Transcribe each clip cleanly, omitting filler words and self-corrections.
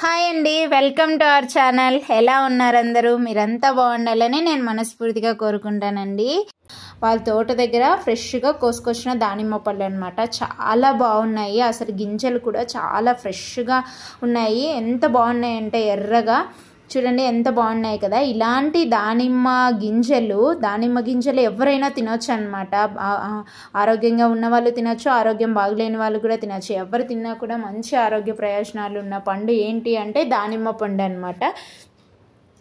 Hi అండి, welcome to our channel. ఎలా ఉన్నారు అందరూ? మీరంతా బాగుండాలని నేను మనస్ఫూర్తిగా కోరుకుంటానండి. వాళ్ళ తోట దగ్గర ఫ్రెష్గా కోసుకొచ్చిన దానిమ్మ పళ్ళు అనమాట. చాలా బాగున్నాయి. అసలు గింజలు కూడా చాలా ఫ్రెష్గా ఉన్నాయి. ఎంత బాగున్నాయి అంటే ఎర్రగా చూడండి, ఎంత బాగున్నాయి కదా. ఇలాంటి దానిమ్మ గింజలు ఎవరైనా తినొచ్చు అనమాట. ఆరోగ్యంగా ఉన్న వాళ్ళు తినొచ్చు, ఆరోగ్యం బాగలేని వాళ్ళు కూడా తినొచ్చు. ఎవరు తిన్నా కూడా మంచి ఆరోగ్య ప్రయోజనాలు ఉన్న పండు ఏంటి అంటే దానిమ్మ పండు అనమాట.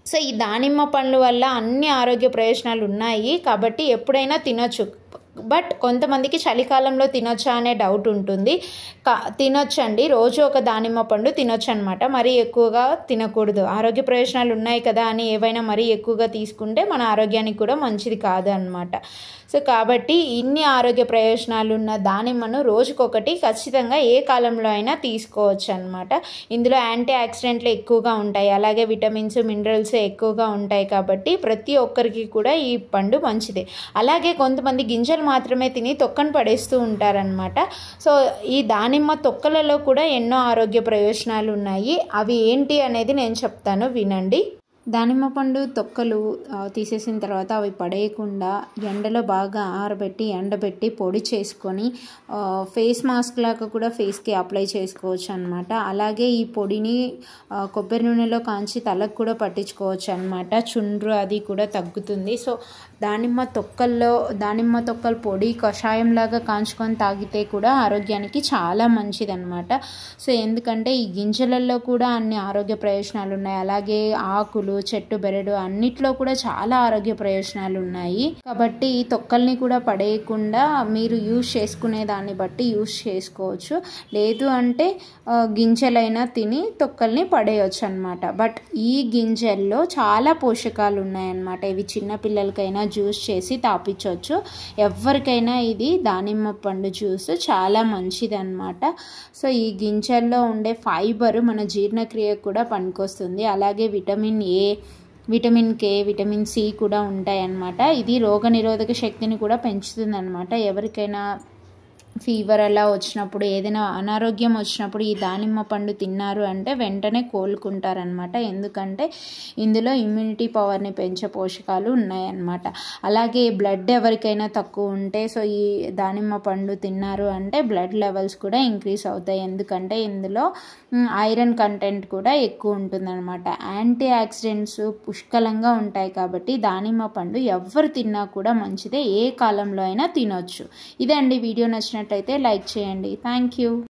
సో ఈ దానిమ్మ పండ్ల వల్ల అన్ని ఆరోగ్య ప్రయోజనాలు ఉన్నాయి కాబట్టి ఎప్పుడైనా తినొచ్చు. బట్ కొంతమందికి చలికాలంలో తినొచ్చా అనే డౌట్ ఉంటుంది. తినొచ్చండి, రోజు ఒక దానిమ్మ పండు తినొచ్చు అనమాట. మరీ ఎక్కువగా తినకూడదు. ఆరోగ్య ప్రయోజనాలు ఉన్నాయి కదా అని ఏవైనా మరీ ఎక్కువగా తీసుకుంటే మన ఆరోగ్యానికి కూడా మంచిది కాదు అనమాట. సో కాబట్టి ఇన్ని ఆరోగ్య ప్రయోజనాలు ఉన్న దానిమ్మను రోజుకొకటి ఖచ్చితంగా ఏ కాలంలో అయినా తీసుకోవచ్చు అనమాట. ఇందులో యాంటీ ఆక్సిడెంట్లు ఎక్కువగా ఉంటాయి, అలాగే విటమిన్స్ మినరల్స్ ఎక్కువగా ఉంటాయి కాబట్టి ప్రతి ఒక్కరికి కూడా ఈ పండు మంచిదే. అలాగే కొంతమంది గింజలు మాత్రమే తిని తొక్కను పడేస్తూ ఉంటారనమాట. సో ఈ దానిమ్మ తొక్కలలో కూడా ఎన్నో ఆరోగ్య ప్రయోజనాలు ఉన్నాయి. అవి ఏంటి అనేది నేను చెప్తాను, వినండి. దానిమ్మ పండు తొక్కలు తీసేసిన తర్వాత అవి పడేయకుండా ఎండలో బాగా ఆరబెట్టి ఎండబెట్టి పొడి చేసుకొని ఫేస్ మాస్క్ లాగా కూడా ఫేస్కి అప్లై చేసుకోవచ్చు అనమాట. అలాగే ఈ పొడిని కొబ్బరి నూనెలో కాంచి తలకు కూడా పట్టించుకోవచ్చు అనమాట. చుండ్రు అది కూడా తగ్గుతుంది. సో దానిమ్మ తొక్కల పొడి కషాయంలాగా కాంచుకొని తాగితే కూడా ఆరోగ్యానికి చాలా మంచిదన్నమాట. సో ఎందుకంటే ఈ గింజలలో కూడా అన్ని ఆరోగ్య ప్రయోజనాలు ఉన్నాయి. అలాగే ఆకులు, చెట్టు బెరడు అన్నిట్లో కూడా చాలా ఆరోగ్య ప్రయోజనాలు ఉన్నాయి. కాబట్టి ఈ తొక్కల్ని కూడా పడేయకుండా మీరు యూజ్ చేసుకునే దాన్ని బట్టి యూజ్ చేసుకోవచ్చు. లేదు అంటే గింజలైనా తిని తొక్కల్ని పడేయచ్చు అనమాట. బట్ ఈ గింజల్లో చాలా పోషకాలు ఉన్నాయన్నమాట. ఇవి చిన్నపిల్లలకైనా జ్యూస్ చేసి తాపించవచ్చు. ఎవరికైనా ఇది దానిమ్మ పండు జ్యూస్ చాలా మంచిది అనమాట. సో ఈ గింజల్లో ఉండే ఫైబర్ మన జీర్ణక్రియకు కూడా పనికొస్తుంది. అలాగే vitamin A, vitamin K, vitamin C కూడా ఉంటాయి అన్నమాట. ఇది రోగనిరోధక శక్తిని కూడా పెంచుతుంది అనమాట. ఎవరికైనా ఫీవర్ అలా వచ్చినప్పుడు, ఏదైనా అనారోగ్యం వచ్చినప్పుడు ఈ దానిమ్మ పండు తిన్నారు అంటే వెంటనే కోలుకుంటారనమాట. ఎందుకంటే ఇందులో ఇమ్యూనిటీ పవర్ని పెంచే పోషకాలు ఉన్నాయన్నమాట. అలాగే బ్లడ్ ఎవరికైనా తక్కువ ఉంటే సో ఈ దానిమ్మ పండు తిన్నారు అంటే బ్లడ్ లెవెల్స్ కూడా ఇంక్రీజ్ అవుతాయి. ఎందుకంటే ఇందులో ఐరన్ కంటెంట్ కూడా ఎక్కువ ఉంటుందన్నమాట. యాంటీ ఆక్సిడెంట్స్ పుష్కలంగా ఉంటాయి కాబట్టి దానిమ్మ పండు ఎవరు తిన్నా కూడా మంచిదే. ఏ కాలంలో అయినా తినొచ్చు. ఇదే అండి, వీడియో నచ్చినట్లయితే లైక్ చేయండి. Thank you.